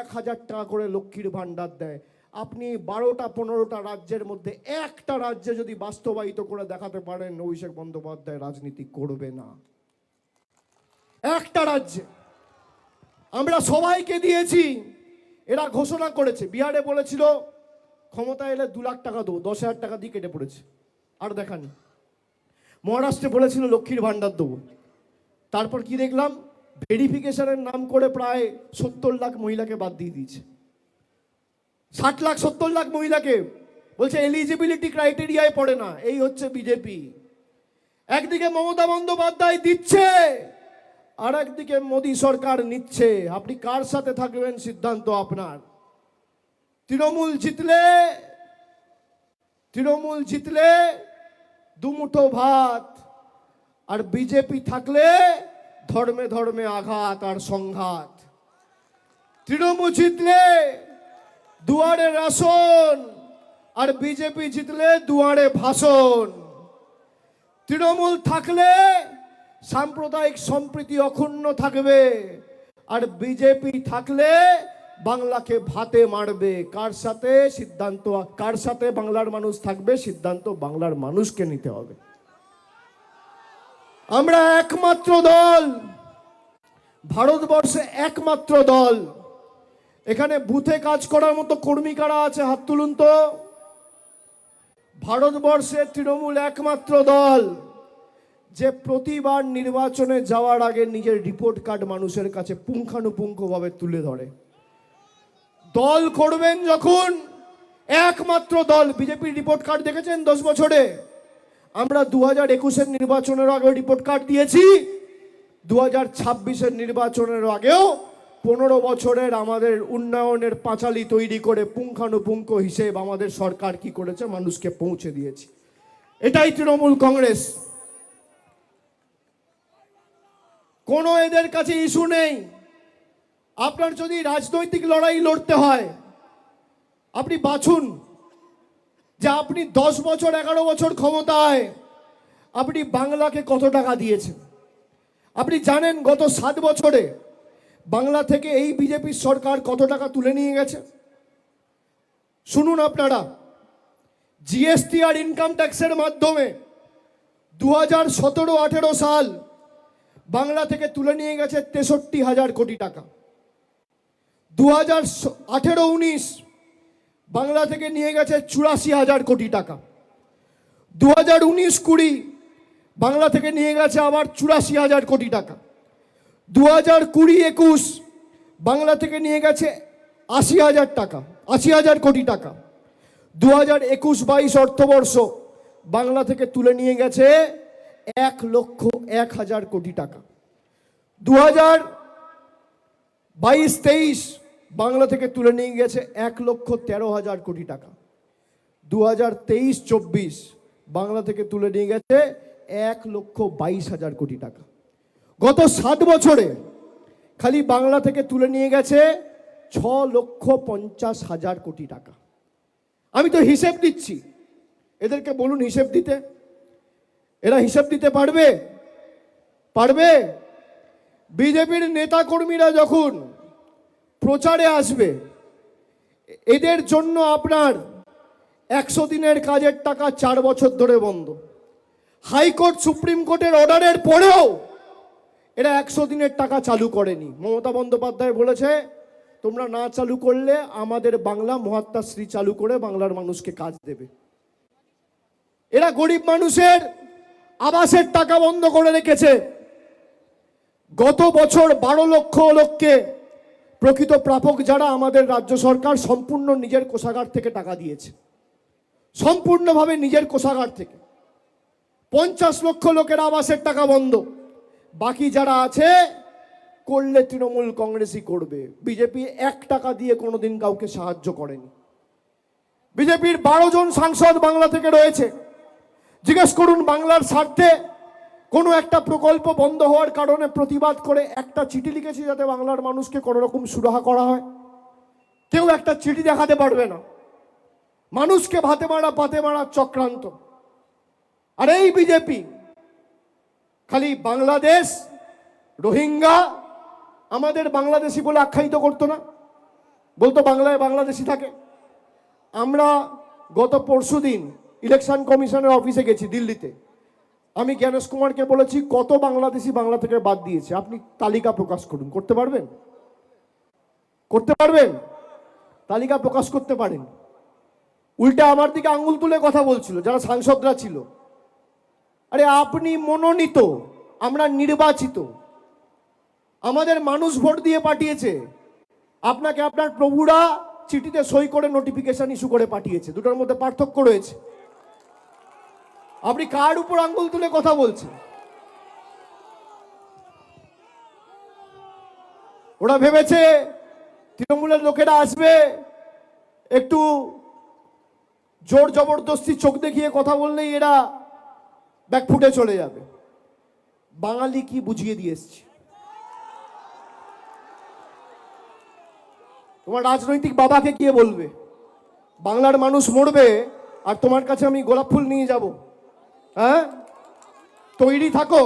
1,000 টাকা করে লক্ষ্মীর ভান্ডার দেয়। আপনি 12টা-15টা রাজ্যের মধ্যে একটা রাজ্যে যদি বাস্তবায়িত করে দেখাতে পারেন, অভিষেক বন্দ্যোপাধ্যায় রাজনীতি করবে না। একটা রাজ্যে আমরা সবাইকে দিয়েছি, এরা ঘোষণা করেছে। বিহারে বলেছিল ক্ষমতা এলে 2 লাখ টাকা দেবো, 10,000 টাকা দিয়ে কেটে পড়েছে, আর দেখানি। মহারাষ্ট্রে বলেছিল লক্ষ্মীর ভান্ডার দেবো, তারপর কি দেখলাম, ভেরিফিকেশনের নাম করে প্রায় 70 লাখ মহিলাকে বাদ দিয়ে দিয়েছে। 60 লাখ 70 লাখ মহিলাকে বলছে এলিজিবিলিটি ক্রাইটেরিয়ায় পড়ে না। এই হচ্ছে বিজেপি। একদিকে মমতা বন্দ্যোপাধ্যায় দিচ্ছে, আর একদিকে মোদী সরকার নিচ্ছে। আপনি কার সাথে থাকবেন সিদ্ধান্ত আপনার। তৃণমূল জিতলে 2 মুঠো ভাত, আর বিজেপি থাকলে ধর্মে ধর্মে আঘাত আর সংঘাত। তৃণমূল জিতলে দুয়ারে রাশন, আর বিজেপি জিতলে দুয়ারে ভাষণ। তৃণমূল থাকলে সাম্প্রদায়িক সম্প্রীতি অক্ষুণ্ণ থাকবে, আর বিজেপি থাকলে বাংলাকে ভাতে মারবে। কার সাথে বাংলার মানুষ থাকবে, সিদ্ধান্ত বাংলার মানুষকে নিতে হবে। আমরা একমাত্র দল, ভারতবর্ষে একমাত্র দল। এখানে বুথে কাজ করার মতো কর্মী কারা আছে, হাত তুলুন তো। ভারতবর্ষে তৃণমূল একমাত্র দল যে প্রতিবার নির্বাচনে যাওয়ার আগে নিজের রিপোর্ট কার্ড মানুষের কাছে পুঙ্খানুপুঙ্খভাবে তুলে ধরে। দল করবেন যখন, একমাত্র দল। বিজেপির রিপোর্ট কার্ড দেখেছেন 10 বছরে? আমরা 2021-এর নির্বাচনের আগে রিপোর্ট কার্ড দিয়েছি, 2026-এর নির্বাচনের আগেও 15 বছরের আমাদের উন্নয়নের পাঁচালী তৈরি করে পুঙ্খানুপুঙ্খ হিসেব আমাদের সরকার কি করেছে মানুষকে পৌঁছে দিয়েছে। এটাই তৃণমূল কংগ্রেস। কোনো এদের কাছে ইস্যু নেই। আপনার যদি রাজনৈতিক লড়াই লড়তে হয়, আপনি বাছুন যে আপনি 10 বছর 11 বছর ক্ষমতায় আপনি বাংলাকে কত টাকা দিয়েছেন। আপনি জানেন গত 7 বছরে বাংলা থেকে এই বিজেপির সরকার কত টাকা তুলে নিয়ে গেছে? শুনুন আপনারা, জিএসটি আর ইনকাম ট্যাক্সের মাধ্যমে 2017-18 সাল বাংলা থেকে তুলে নিয়ে গেছে 63,000 কোটি টাকা। 2018-19 বাংলা থেকে নিয়ে গেছে 84,000 কোটি টাকা। 2019-20 বাংলা থেকে নিয়ে গেছে আবার 84,000 কোটি টাকা। 2020-21 বাংলা থেকে নিয়ে গেছে 80,000 টাকা, 80,000 কোটি টাকা। 2021-22 অর্থবর্ষ বাংলা থেকে তুলে নিয়ে গেছে 1,01,000 কোটি টাকা। 2022-23 বাংলা থেকে তুলে নিয়ে গেছে 1,13,000 কোটি টাকা। 2023-24 বাংলা থেকে তুলে নিয়ে গেছে 1,22,000 কোটি টাকা। গত 7 বছরে খালি বাংলা থেকে তুলে নিয়ে গেছে 6,50,000 কোটি টাকা। আমি তো হিসেব দিচ্ছি, এদেরকে বলুন হিসেব দিতে। এরা হিসেব দিতে পারবে? পারবে? বিজেপির নেতা কর্মীরা যখন প্রচারে আসবে, এদের জন্য আপনার 100 দিনের কাজের টাকা 4 বছর ধরে বন্ধ। হাইকোর্ট সুপ্রিম কোর্টের অর্ডারের পরেও এরা 100 দিনের টাকা চালু করেনি। মমতা বন্দ্যোপাধ্যায় বলেছে তোমরা না চালু করলে আমাদের বাংলা মহাত্মাশ্রী চালু করে বাংলার মানুষকে কাজ দেবে। এরা গরিব মানুষের আবাসের টাকা বন্ধ করে রেখেছে। গত বছর 12 লক্ষ লোককে প্রকৃত প্রাপক যারা আমাদের রাজ্য সরকার সম্পূর্ণ নিজের কোষাগার থেকে টাকা দিয়েছে, সম্পূর্ণভাবে নিজের কোষাগার থেকে। 50 লক্ষ লোকের আবাসের টাকা বন্ধ। বাকি যারা আছে করলে তৃণমূল কংগ্রেসই করবে। বিজেপি 1 টাকা দিয়ে কোনোদিন কাউকে সাহায্য করেনি। বিজেপির 12 জন সাংসদ বাংলা থেকে রয়েছে। জিজ্ঞেস করুন বাংলার স্বার্থে কোনো একটা প্রকল্প বন্ধ হওয়ার কারণে প্রতিবাদ করে একটা চিঠি লিখেছি যাতে বাংলার মানুষকে কোনো রকম সুরাহা করা হয়? কেউ একটা চিঠি দেখাতে পারবে না। মানুষকে ভাতে মারা পাতে মারা চক্রান্ত। আর এই বিজেপি খালি বাংলাদেশ, রোহিঙ্গা, আমাদের বাংলাদেশি বলে আখ্যায়িত করতো না, বলতো বাংলায় বাংলাদেশি থাকে। আমরা গত পরশুদিন ইলেকশন কমিশনের অফিসে গেছি দিল্লিতে। আমি জ্ঞানেশ কুমারকে বলেছি কত বাংলাদেশি বাংলা থেকে বাদ দিয়েছে, আপনি তালিকা প্রকাশ করুন। করতে পারবেন? করতে পারবেন? তালিকা প্রকাশ করতে পারেন। উল্টে আমার দিকে আঙ্গুল তুলে কথা বলছিল যারা সাংসদরা ছিল। আরে আপনি মনোনীত, আমরা নির্বাচিত, আমাদের মানুষ ভোট দিয়ে পাঠিয়েছে। আপনাকে আপনার প্রভুরা চিঠিতে সই করে নোটিফিকেশন ইস্যু করে পাঠিয়েছে। দুটোর মধ্যে পার্থক্য রয়েছে। আপনি কার উপর আঙ্গুল তুলে কথা বলছেন? ওরা ভেবেছে তৃণমূলের লোকেরা আসবে, একটু জোর জবরদস্তি চোখ দেখিয়ে কথা বললেই এরা ব্যাক ফুটে চলে যাবে। বাঙালি কি বুঝিয়ে দিয়ে এসছি। তোমার রাজনৈতিক বাবাকে গিয়ে বলবে বাংলার মানুষ মরবে আর তোমার কাছে আমি গোলাপ ফুল নিয়ে যাব? হ্যাঁ, তৈরি থাকো,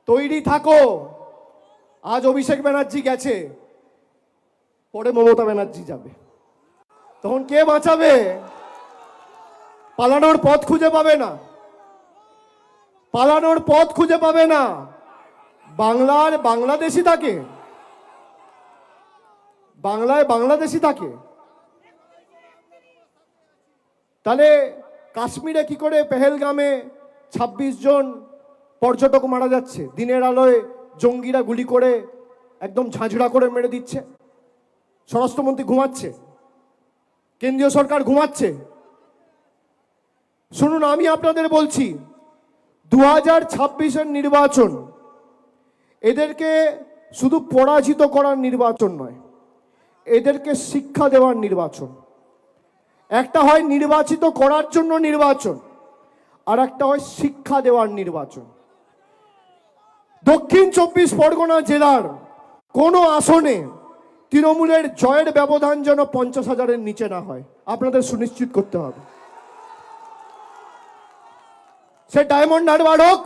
তৈরি থাকো। আজ অভিষেক ব্যানার্জি গেছে, পরে মমতা ব্যানার্জি যাবে, তখন কে বাঁচাবে? পালানোর পথ খুঁজে পাবে না, পালানোর পথ খুঁজে পাবে না। বাংলার বাংলাদেশি থাকে, বাংলায় বাংলাদেশি থাকে। তাহলে কাশ্মীরে কি করে পেহেলগামে 26 জন পর্যটক মারা যাচ্ছে? দিনের আলোয় জঙ্গিরা গুলি করে একদম ঝাঁঝরা করে মেরে দিচ্ছে। স্বরাষ্ট্রমন্ত্রী ঘুমাচ্ছে, কেন্দ্রীয় সরকার ঘুমাচ্ছে। শুনুন, আমি আপনাদের বলছি 2026-এর নির্বাচন এদেরকে শুধু পরাজিত করার নির্বাচন নয়, এদেরকে শিক্ষা দেওয়ার নির্বাচন। একটা হয় নির্বাচিত করার জন্য নির্বাচন, আর একটা হয় শিক্ষা দেওয়ার নির্বাচন। দক্ষিণ 24 পরগনা জেলার কোনো আসনে তৃণমূলের জয়ের ব্যবধান যেন 50,000-এর নিচে না হয়, আপনাদের সুনিশ্চিত করতে হবে। সে ডায়মন্ড হারবার হোক,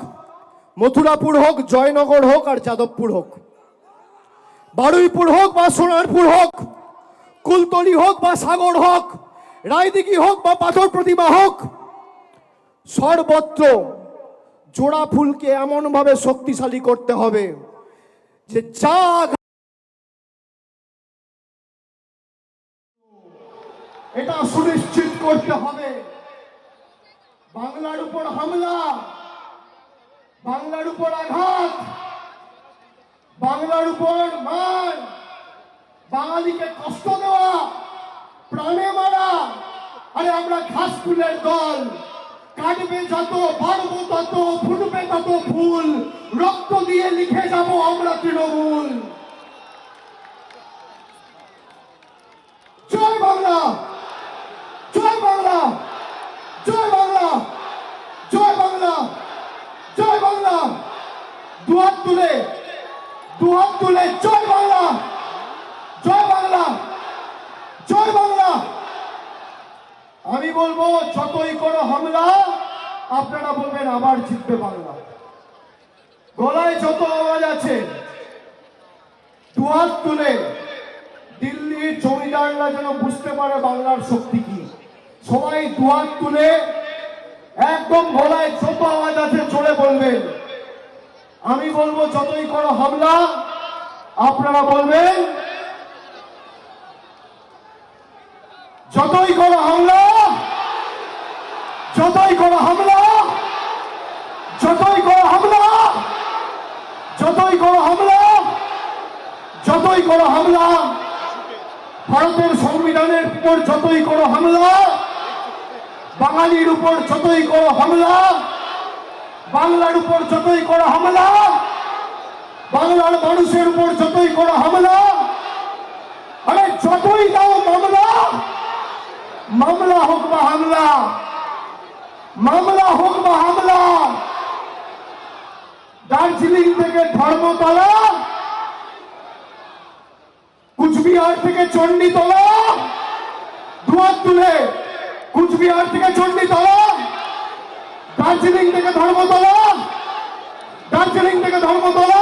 মথুরাপুর হোক, জয়নগর হোক আর যাদবপুর হোক, বারুইপুর হোক বা সোনারপুর হোক, কুলতলি হোক বা সাগর হোক, রায়দিঘি হোক বা পাথর প্রতিমা হোক, সর্বত্র জোড়া ফুলকে এমনভাবে শক্তিশালী করতে হবে যে যা এটা সুনিশ্চিত করতে হবে বাংলার উপর হামলা, বাংলার উপর আঘাত, বাংলার উপর মার, বাঙালিকে কষ্ট দেওয়া, প্রাণে মারা। আরে আমরা ঘাস ফুলের দল, কাটবে যত, বাড়বো তত, ফুটবে তত ফুল, রক্ত দিয়ে লিখে যাব আমরা তৃণমূল। জয় বাংলা, জয় বাংলা, জয় বাংলা, জয় বাংলা, জয় বাংলা। দুহাত তুলে, দুহাত তুলে জয় বাংলা, জয় বাংলা, জয় বাংলা। আমি বলবো যতই কোনো হামলা আপনারা বলবেন আবার জিতবে বাংলা। গলায় যত আওয়াজ আছে দুহাত তুলে দিল্লির জমিদাররা যেন বুঝতে পারে বাংলার শক্তি কি। সবাই দুহাত তুলে একদম গলায় যত আওয়াজ আছে জোরে বলবেন। আমি বলবো যতই কোনো হামলা আপনারা বলবেন যতই কোনো হামলা, যতই কোনো হামলা, যতই কোনো হামলা, যতই কোনো হামলা, যতই কোনো হামলা, ভারতের সংবিধানের উপর যতই কোনো হামলা, বাঙালির উপর যতই কোনো হামলা, বাংলার উপর যতই কোনো হামলা, বাংলার মানুষের উপর যতই কোনো হামলা, আরে যতই দাও মামলা, মামলা হোক বা হামলা, মামলা হোক বা হামলা। দার্জিলিং থেকে ধর্মতলা, কুচবিহার থেকে চণ্ডীতলা, দুহাত তুলে কুচবিহার থেকে চণ্ডীতলা, দার্জিলিং থেকে ধর্মতলা, দার্জিলিং থেকে ধর্মতলা,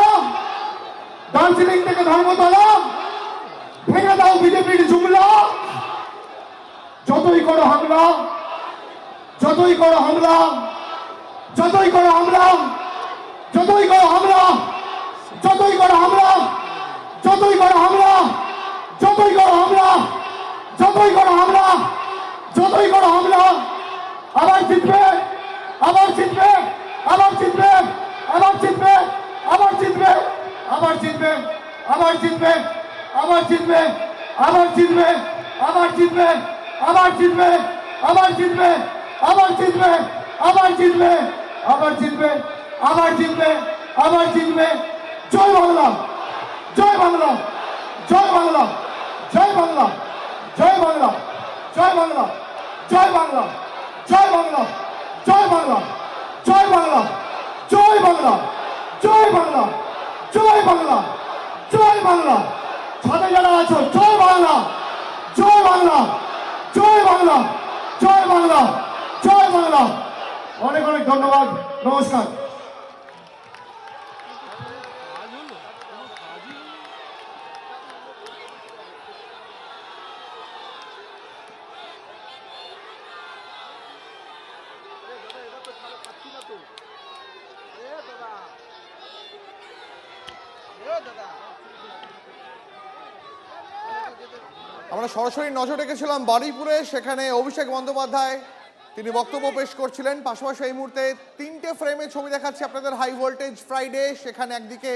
দার্জিলিং থেকে ধর্মতলা, ভেঙে দাও বিজেপির জুমলা। যতই করো হামলা, যতই করো হামলা, যতই করো হামলা, যতই করো হামলা, যতই করো হামলা, যতই করো হামলা, যতই করো হামলা, যতই করো হামলা, যতই করো হামলা, আবার জিতবে, আবার জিতবে, আবার জিতবে, আবার জিতবে, আবার জিতবে, আবার জিতবে, আবার জিতবে, আবার জিতবে, আবার জিতবে, আবার জিতবে, আবার জিতবে, আবার জিতবে, আবার জিতবে, আবার জিতবে, আবার জিতবে, আবার জিতবে, আবার জিতবে। জয় বাংলা, জয় বাংলা, জয় বাংলা, জয় বাংলা, জয় বাংলা, জয় বাংলা, জয় বাংলা, জয় বাংলা, জয় বাংলা, জয় বাংলা, জয় বাংলা, জয় বাংলা, জয় বাংলা, জয় বাংলা। ছাদে যারা আছো জয় বাংলা, জয় বাংলা, জয় বাংলা, জয় বাংলা, জয় বাংলা। অনেক অনেক ধন্যবাদ, নমস্কার। আমরা সরাসরি নজর রেখেছিলাম বারুইপুরে, সেখানে অভিষেক বন্দ্যোপাধ্যায় তিনি বক্তব্য পেশ করছিলেন। পাশাপাশি এই মুহূর্তে তিনটে ফ্রেমে ছবি দেখাচ্ছি আপনাদের, হাই ভোল্টেজ ফ্রাইডে। সেখানে একদিকে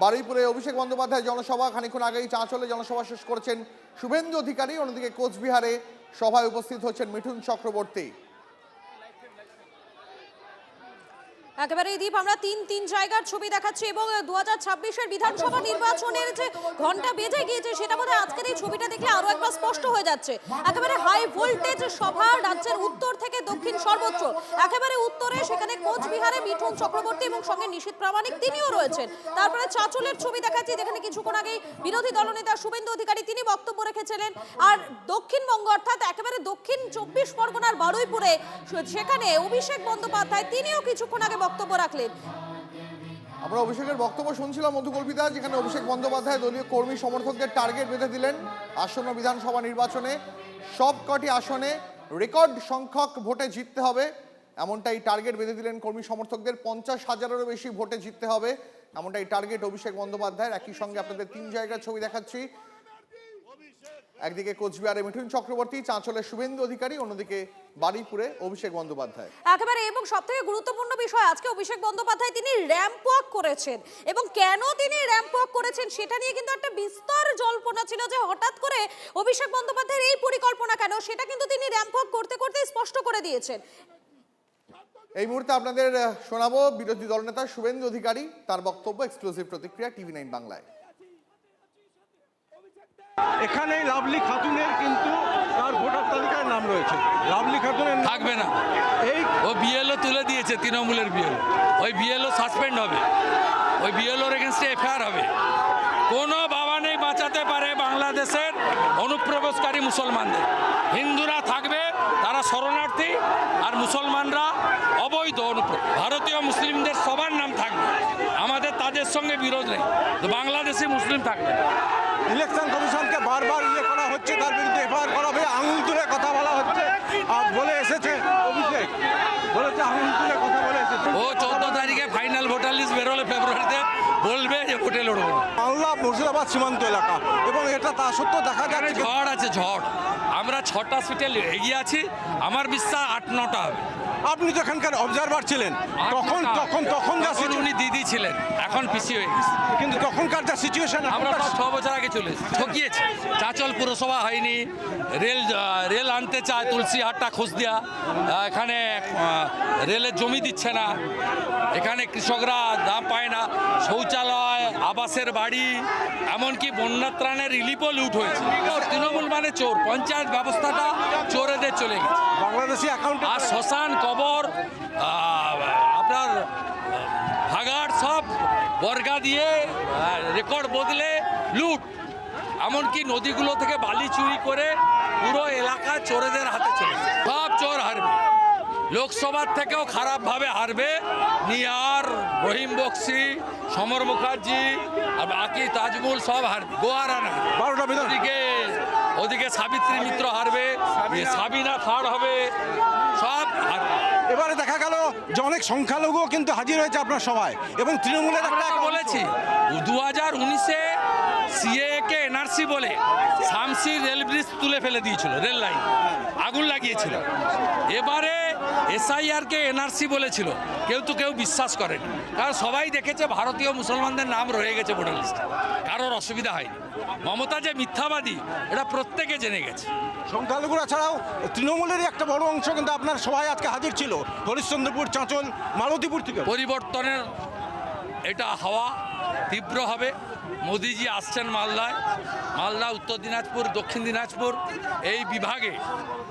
বারুইপুরে অভিষেক বন্দ্যোপাধ্যায় জনসভা, খানিকক্ষণ আগেই চাঁচলে জনসভা শেষ করেছেন শুভেন্দু অধিকারী। অন্যদিকে কোচবিহারে সভায় উপস্থিত হচ্ছেন মিঠুন চক্রবর্তী। একেবারে দীপ, আমরা তিন জায়গার ছবি দেখাচ্ছি এবং 2026-এর বিধানসভা নির্বাচনের যে ঘন্টা বেজে গিয়েছে সেটা বোধহয় আজকের এই ছবিটা দেখলে আরো একবার স্পষ্ট হয়ে যাচ্ছে। একেবারে হাই ভোল্টেজ সভা, রাজ্যের উত্তর থেকে দক্ষিণ সর্বোচ্চ। একেবারে উত্তরে সেখানে কোচবিহারে মিঠুন চক্রবর্তী এবং সঙ্গে নিশীথ প্রামাণিক তিনিও রয়েছেন। তারপরে চাঁচলের ছবি দেখাচ্ছি যেখানে কিছুক্ষণ আগে বিরোধী দলনেতা শুভেন্দু অধিকারী তিনি বক্তব্য রেখেছিলেন। আর দক্ষিণবঙ্গ অর্থাৎ একেবারে দক্ষিণ 24 পরগনার বারুইপুরে সেখানে অভিষেক বন্দ্যোপাধ্যায় তিনিও কিছুক্ষণ আগে বক্তব্য রাখলেন। আমরা অভিষেকের বক্তব্য শুনছিলাম মধুকল্পিতা, যেখানে অভিষেক বন্দ্যোপাধ্যায় দলীয় কর্মী সমর্থকদের টার্গেট বেঁধে দিলেন আসন্ন বিধানসভা নির্বাচনে। সব কটি আসনে রেকর্ড সংখ্যক ভোটে জিততে হবে এমনটাই টার্গেট বেঁধে দিলেন কর্মী সমর্থকদের। 50,000-এরও বেশি ভোটে জিততে হবে, এমনটাই টার্গেট অভিষেক বন্দ্যোপাধ্যায়ের। একই সঙ্গে আপনাদের 3 জায়গার ছবি দেখাচ্ছি। একদিকে কোচবিহারে মিঠুন চক্রবর্তী, চাঁচলে শুভেন্দু অধিকারী, অন্যদিকে বারুইপুরে অভিষেক বন্দ্যোপাধ্যায়। একেবারে, এবং সবথেকে গুরুত্বপূর্ণ বিষয়, আজকে অভিষেক বন্দ্যোপাধ্যায় তিনি র্যাম্প ওয়াক করেছেন, এবং কেন তিনি র্যাম্প ওয়াক করেছেন সেটা নিয়ে কিন্তু একটা বিস্তর জল্পনা ছিল যে হঠাৎ করে অভিষেক বন্দ্যোপাধ্যায়ের এই পরিকল্পনা কেন, সেটা কিন্তু তিনি র্যাম্প ওয়াক করতে করতে স্পষ্ট করে দিয়েছেন। এই মুহূর্তে আপনাদের শোনাবো বিরোধী দলনেতা শুভেন্দু অধিকারী, তার বক্তব্য। এক্সক্লুসিভ প্রতিক্রিয়া TV9 বাংলায়। এখানে লাভলি খাতুনের কিন্তু তার ভোটার তালিকায় নাম রয়েছে, লাভলি খাতুনের থাকবে না। এই ও বিএলও তুলে দিয়েছে, তৃণমূলের বিএলও। ওই বিএলও সাসপেন্ড হবে, ওই বিএলওর এগেনস্টে এফআইআর হবে। কোনো বাবা নেই বাঁচাতে পারে বাংলাদেশের অনুপ্রবেশকারী মুসলমানদের। হিন্দুরা থাকবে, তারা শরণার্থী, আর মুসলমানরা অবৈধ ভারতীয় মুসলিমদের সবার নাম থাকবে। আমাদের তাদের সঙ্গে বিরোধ নেই, তো বাংলাদেশি মুসলিম থাকবে। ইলেকশন কমিশনকে বারবার করা হচ্ছে, তার বিরুদ্ধে এফআইআর করা হবে, আঙুল তুলে কথা বলা হচ্ছে। আর বলে এসেছে অভিষেক, বলেছে আঙুল তুলে কথা বলে এসেছে। ও 14 তারিখে ফাইনাল ভোটার লিস্ট বেরোলে ফেব্রুয়ারিতে বলবে যে ভোটে লড়বো। মালদা মুর্শিদাবাদ সীমান্ত এলাকা, এবং এটা তা সত্ত্বেও দেখা এখানে যাচ্ছে ঝড় আছে, ঝড়। আমরা 6টা সিটে এগিয়ে আছি, আমার বিশ্বাস 8-9টা হবে। আপনি তো এখানকার অবজারভার ছিলেন, তখন যা উনি দিদি ছিলেন, এখন পিসি হয়ে গেছে। কিন্তু তখনকার যা সিচুয়েশন, আমরা 6 বছর আগে চলে এসেছি, ঠকিয়েছি। চাঁচল পুরসভা হয়নি, রেল আনতে চায় তুলসীহাটটা খোঁজ দেওয়া, এখানে রেলের জমি দিচ্ছে না, এখানে কৃষকরা দাম পায় না, শৌচালয়, আবাসের বাড়ি, এমনকি বন্যা ত্রাণের রিলিফও লুট হয়েছে। তৃণমূল মানে চোর, পঞ্চায়েত ব্যবস্থাটা চোরেদের চলে গেছে। বাংলাদেশি অ্যাকাউন্ট আর শ্মশান, কবর, আপনার ভাগাড় সব বর্গা দিয়ে রেকর্ড বদলে লুট, এমনকি নদীগুলো থেকে বালি চুরি করে পুরো এলাকা চোরেদের হাতে চলে। সব চোর হারবে, লোকসভার থেকেও খারাপভাবে হারবে। নিয়ার, রহিম বক্সি, সমর মুখার্জি আর বাকি তাজমুল সব হারবে। গোয়ারা না, 12টা বিধান। ওদিকে সাবিত্রী মিত্র হারবে, সাবিনা থার্ড হবে, সব হারবে। এবারে দেখা গেল যে অনেক সংখ্যালঘু কিন্তু হাজির হয়েছে আপনার সভায়, এবং তৃণমূলের আমরা বলেছি 2019-এ সিএকে এনআরসি বলে শামসি রেল ব্রিজ তুলে ফেলে দিয়েছিল, রেল লাইন আগুন লাগিয়েছিল। এবারে এসআইআরকে এনআরসি বলেছিল, কেউ বিশ্বাস করেনি, কারণ সবাই দেখেছে ভারতীয় মুসলমানদের নাম রয়ে গেছে ভোটার লিস্টে, কারোর অসুবিধা হয়নি। মমতা যে মিথ্যাবাদী এটা প্রত্যেকে জেনে গেছে। সংখ্যালঘুরা ছাড়াও তৃণমূলেরই একটা বড় অংশ কিন্তু আপনার সভায় আজকে হাজির ছিল, হরিশ্চন্দ্রপুর, চাঁচল, মালতীপুর থেকে। পরিবর্তনের এটা হাওয়া তীব্র হবে। মোদিজি আসছেন মালদায়, মালদা, উত্তর দিনাজপুর, দক্ষিণ দিনাজপুর এই বিভাগে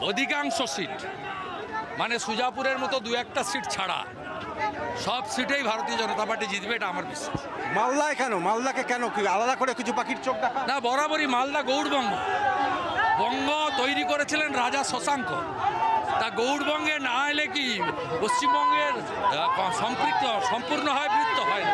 অধিকাংশ সিট, মানে সুজাপুরের মতো 2-1টা সিট ছাড়া সব সিটেই ভারতীয় জনতা পার্টি জিতবে, এটা আমার বিশ্বাস। মালদায় কেন, মালদাকে কেন, কি আলাদা করে কিছু পাখির চোখ দেখা? না, বরাবরই মালদা গৌড়বঙ্গ, বঙ্গ তৈরি করেছিলেন রাজা শশাঙ্ক। তা গৌড়বঙ্গে না এলে কি পশ্চিমবঙ্গের সম্পূর্ণ হয়, বৃত্ত হয় না।